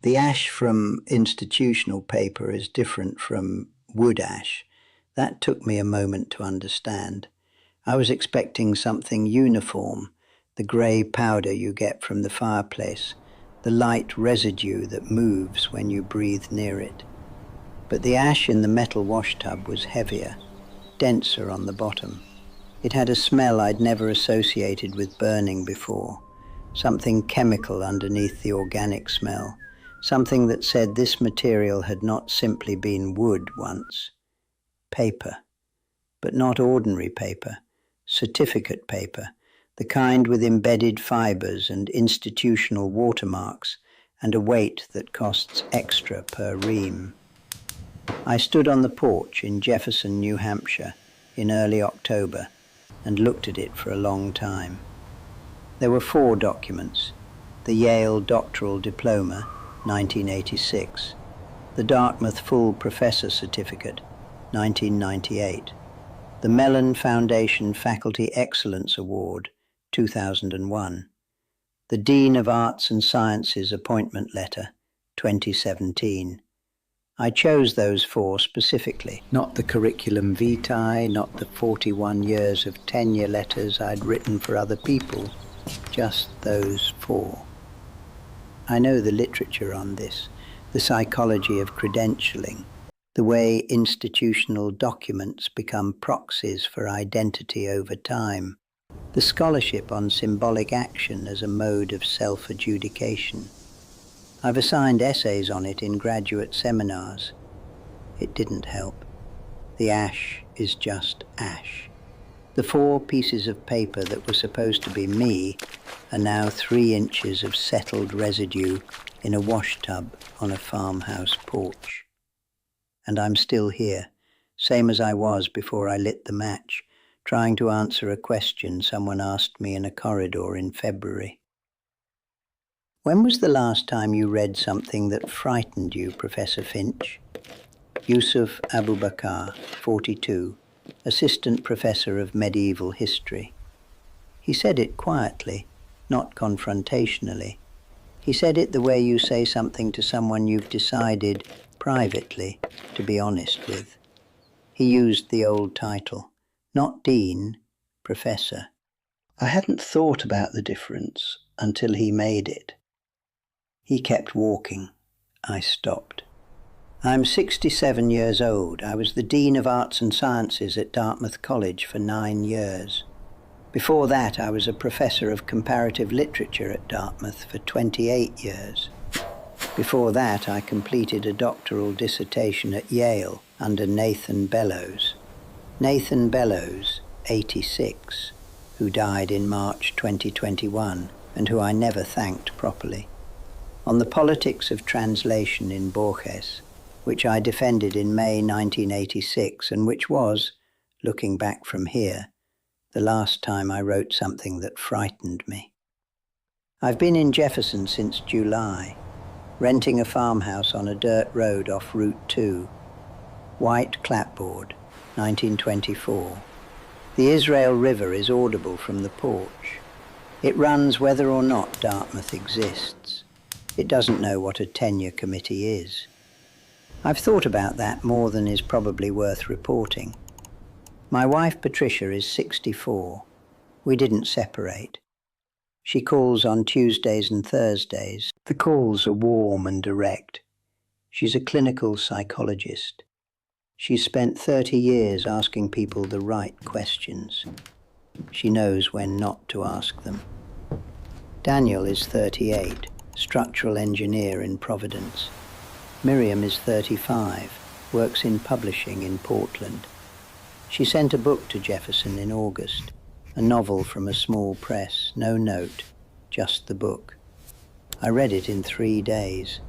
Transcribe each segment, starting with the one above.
The ash from institutional paper is different from wood ash. That took me a moment to understand. I was expecting something uniform, the grey powder you get from the fireplace, the light residue that moves when you breathe near it. But the ash in the metal washtub was heavier, denser on the bottom. It had a smell I'd never associated with burning before, something chemical underneath the organic smell, something that said this material had not simply been wood once. Paper, but not ordinary paper, certificate paper, the kind with embedded fibers and institutional watermarks and a weight that costs extra per ream. I stood on the porch in Jefferson, New Hampshire, in early October and looked at it for a long time. There were 4 documents: the Yale doctoral diploma, 1986, the Dartmouth full professor certificate, 1998, the Mellon Foundation Faculty Excellence Award, 2001, the Dean of Arts and Sciences appointment letter, 2017. I chose those 4 specifically, not the curriculum vitae, not the 41 years of tenure letters I'd written for other people, just those 4. I know the literature on this, the psychology of credentialing, the way institutional documents become proxies for identity over time, the scholarship on symbolic action as a mode of self-adjudication. I've assigned essays on it in graduate seminars. It didn't help. The ash is just ash. The 4 pieces of paper that were supposed to be me are now 3 inches of settled residue in a washtub on a farmhouse porch. And I'm still here, same as I was before I lit the match, trying to answer a question someone asked me in a corridor in February. When was the last time you read something that frightened you, Professor Finch? Yusuf Abubakar, 42, assistant professor of medieval history. He said it quietly, not confrontationally. He said it the way you say something to someone you've decided, privately, to be honest with. He used the old title, not dean, professor. I hadn't thought about the difference until he made it. He kept walking. I stopped. I'm 67 years old. I was the Dean of Arts and Sciences at Dartmouth College for 9 years. Before that, I was a professor of comparative literature at Dartmouth for 28 years. Before that, I completed a doctoral dissertation at Yale under Nathan Bellows. Nathan Bellows, 86, who died in March 2021 and who I never thanked properly. On the politics of translation in Borges, which I defended in May 1986 and which was, looking back from here, the last time I wrote something that frightened me. I've been in Jefferson since July, renting a farmhouse on a dirt road off Route 2. White clapboard, 1924. The Israel River is audible from the porch. It runs whether or not Dartmouth exists. It doesn't know what a tenure committee is. I've thought about that more than is probably worth reporting. My wife Patricia is 64. We didn't separate. She calls on Tuesdays and Thursdays. The calls are warm and direct. She's a clinical psychologist. She's spent 30 years asking people the right questions. She knows when not to ask them. Daniel is 38, structural engineer in Providence. Miriam is 35, works in publishing in Portland. She sent a book to Jefferson in August, a novel from a small press, no note, just the book. I read it in 3 days.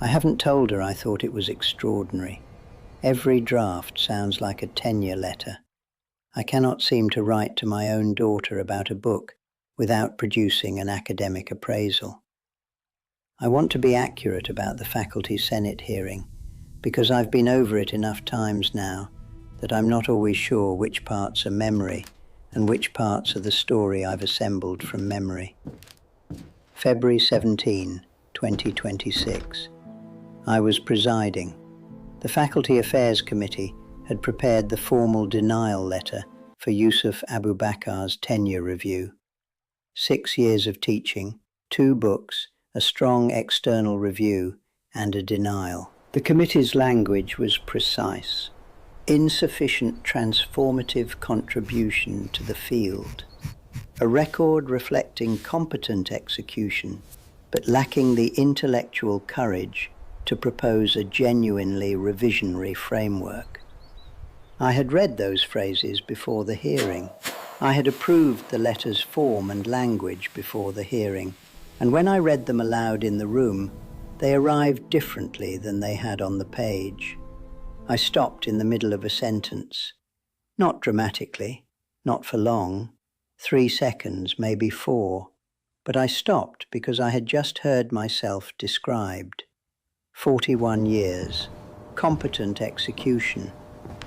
I haven't told her I thought it was extraordinary. Every draft sounds like a tenure letter. I cannot seem to write to my own daughter about a book without producing an academic appraisal. I want to be accurate about the Faculty Senate hearing, because I've been over it enough times now that I'm not always sure which parts are memory and which parts are the story I've assembled from memory. February 17, 2026. I was presiding. The Faculty Affairs Committee had prepared the formal denial letter for Yusuf Abubakar's tenure review. 6 years of teaching, 2 books, a strong external review, and a denial. The committee's language was precise. Insufficient transformative contribution to the field. A record reflecting competent execution, but lacking the intellectual courage to propose a genuinely revisionary framework. I had read those phrases before the hearing. I had approved the letter's form and language before the hearing, and when I read them aloud in the room, they arrived differently than they had on the page. I stopped in the middle of a sentence. Not dramatically, not for long, 3 seconds, maybe 4, but I stopped because I had just heard myself described. 41 years, competent execution,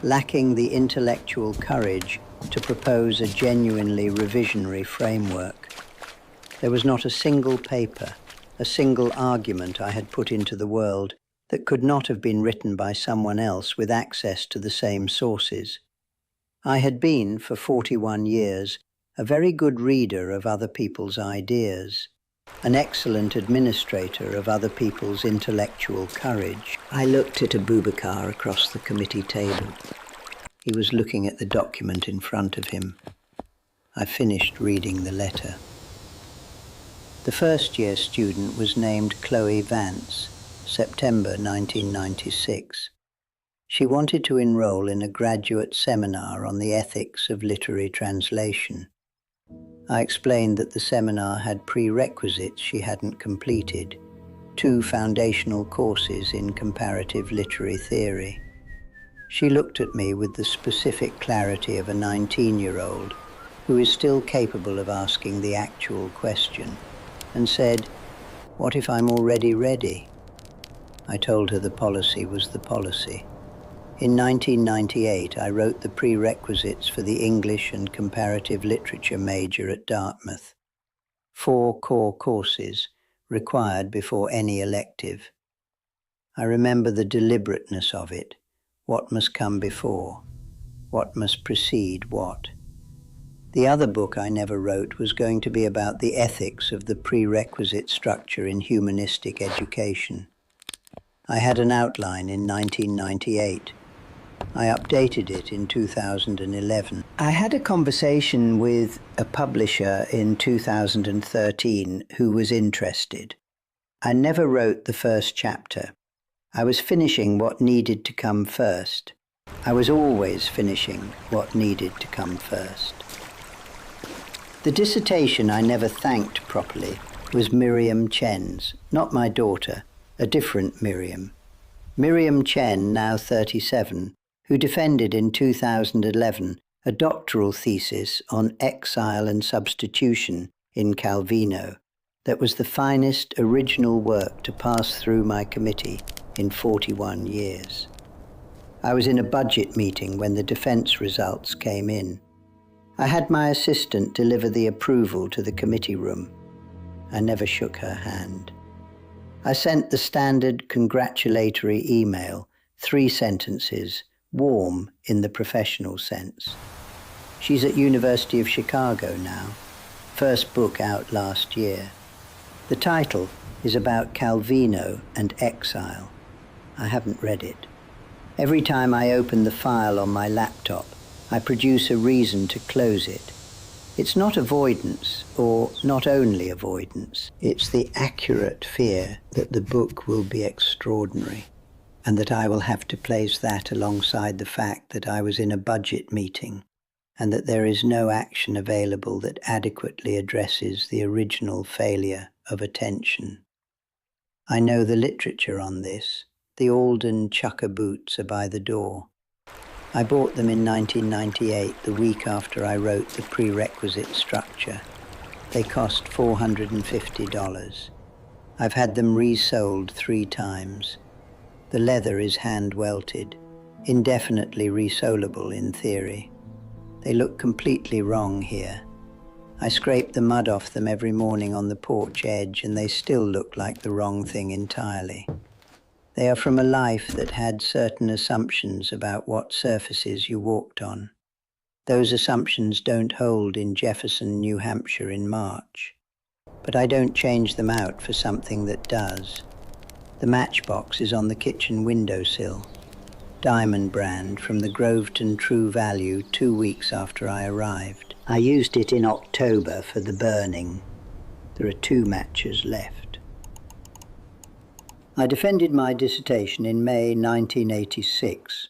lacking the intellectual courage to propose a genuinely revisionary framework. There was not a single paper, a single argument I had put into the world that could not have been written by someone else with access to the same sources. I had been, for 41 years, a very good reader of other people's ideas, an excellent administrator of other people's intellectual courage. I looked at Abubakar across the committee table. He was looking at the document in front of him. I finished reading the letter. The first-year student was named Chloe Vance, September 1996. She wanted to enroll in a graduate seminar on the ethics of literary translation. I explained that the seminar had prerequisites she hadn't completed, 2 foundational courses in comparative literary theory. She looked at me with the specific clarity of a 19-year-old who is still capable of asking the actual question, and said, "What if I'm already ready?" I told her the policy was the policy. In 1998, I wrote the prerequisites for the English and Comparative Literature major at Dartmouth. 4 core courses required before any elective. I remember the deliberateness of it. What must come before? What must precede what? The other book I never wrote was going to be about the ethics of the prerequisite structure in humanistic education. I had an outline in 1998. I updated it in 2011. I had a conversation with a publisher in 2013 who was interested. I never wrote the first chapter. I was finishing what needed to come first. I was always finishing what needed to come first. The dissertation I never thanked properly was Miriam Chen's, not my daughter, a different Miriam. Miriam Chen, now 37, who defended in 2011 a doctoral thesis on exile and substitution in Calvino that was the finest original work to pass through my committee in 41 years. I was in a budget meeting when the defense results came in. I had my assistant deliver the approval to the committee room. I never shook her hand. I sent the standard congratulatory email, 3 sentences, warm in the professional sense. She's at University of Chicago now, first book out last year. The title is about Calvino and exile. I haven't read it. Every time I open the file on my laptop, I produce a reason to close it. It's not avoidance, or not only avoidance. It's the accurate fear that the book will be extraordinary, and that I will have to place that alongside the fact that I was in a budget meeting, and that there is no action available that adequately addresses the original failure of attention. I know the literature on this. The Alden Chucker boots are by the door. I bought them in 1998, the week after I wrote the prerequisite structure. They cost $450. I've had them resold 3 times. The leather is hand-welted, indefinitely resolable in theory. They look completely wrong here. I scrape the mud off them every morning on the porch edge, and they still look like the wrong thing entirely. They are from a life that had certain assumptions about what surfaces you walked on. Those assumptions don't hold in Jefferson, New Hampshire in March. But I don't change them out for something that does. The matchbox is on the kitchen windowsill. Diamond brand from the Groveton True Value 2 weeks after I arrived. I used it in October for the burning. There are 2 matches left. I defended my dissertation in May 1986.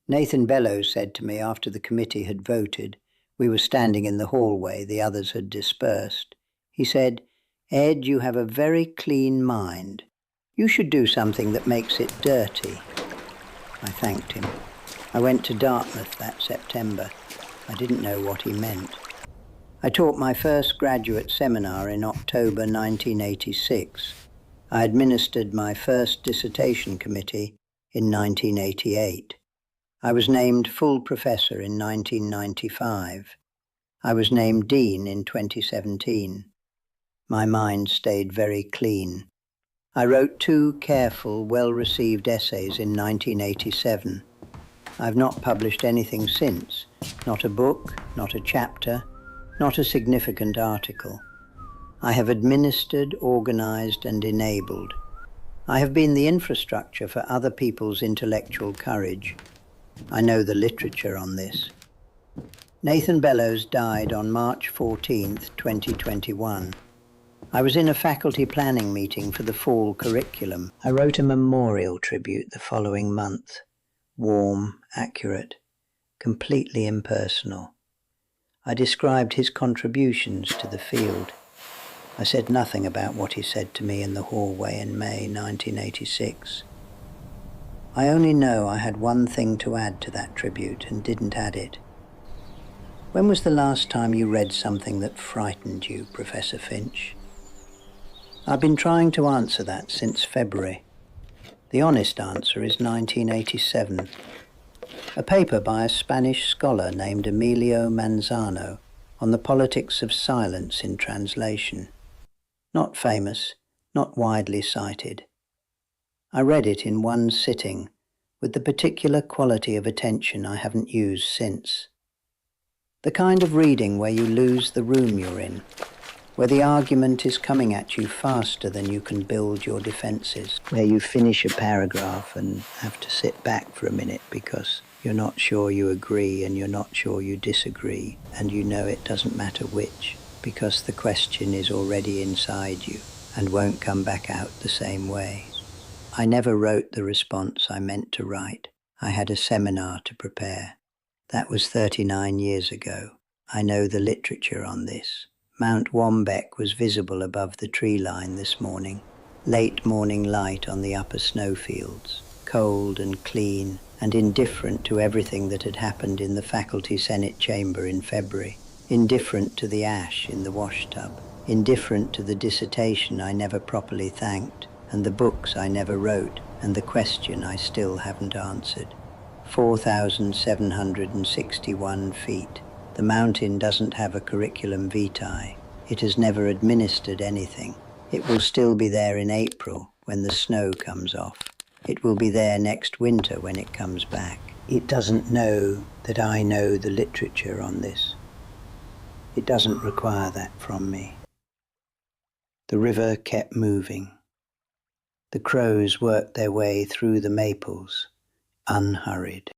Nathan Bellows said to me after the committee had voted, we were standing in the hallway, the others had dispersed. He said, "Ed, you have a very clean mind. You should do something that makes it dirty." I thanked him. I went to Dartmouth that September. I didn't know what he meant. I taught my first graduate seminar in October 1986. I administered my first dissertation committee in 1988. I was named full professor in 1995. I was named dean in 2017. My mind stayed very clean. I wrote 2 careful, well-received essays in 1987. I've not published anything since, not a book, not a chapter, not a significant article. I have administered, organized, and enabled. I have been the infrastructure for other people's intellectual courage. I know the literature on this. Nathan Bellows died on March 14, 2021. I was in a faculty planning meeting for the fall curriculum. I wrote a memorial tribute the following month. Warm, accurate, completely impersonal. I described his contributions to the field. I said nothing about what he said to me in the hallway in May 1986. I only know I had one thing to add to that tribute and didn't add it. When was the last time you read something that frightened you, Professor Finch? I've been trying to answer that since February. The honest answer is 1987. A paper by a Spanish scholar named Emilio Manzano on the politics of silence in translation. Not famous, not widely cited. I read it in one sitting, with the particular quality of attention I haven't used since. The kind of reading where you lose the room you're in, where the argument is coming at you faster than you can build your defenses, where you finish a paragraph and have to sit back for a minute because you're not sure you agree and you're not sure you disagree, and you know it doesn't matter which, because the question is already inside you and won't come back out the same way. I never wrote the response I meant to write. I had a seminar to prepare. That was 39 years ago. I know the literature on this. Mount Waumbek was visible above the tree line this morning. Late morning light on the upper snowfields. Cold and clean and indifferent to everything that had happened in the faculty senate chamber in February. Indifferent to the ash in the washtub. Indifferent to the dissertation I never properly thanked, and the books I never wrote, and the question I still haven't answered. 4,761 feet. The mountain doesn't have a curriculum vitae. It has never administered anything. It will still be there in April when the snow comes off. It will be there next winter when it comes back. It doesn't know that I know the literature on this. It doesn't require that from me. The river kept moving. The crows worked their way through the maples, unhurried.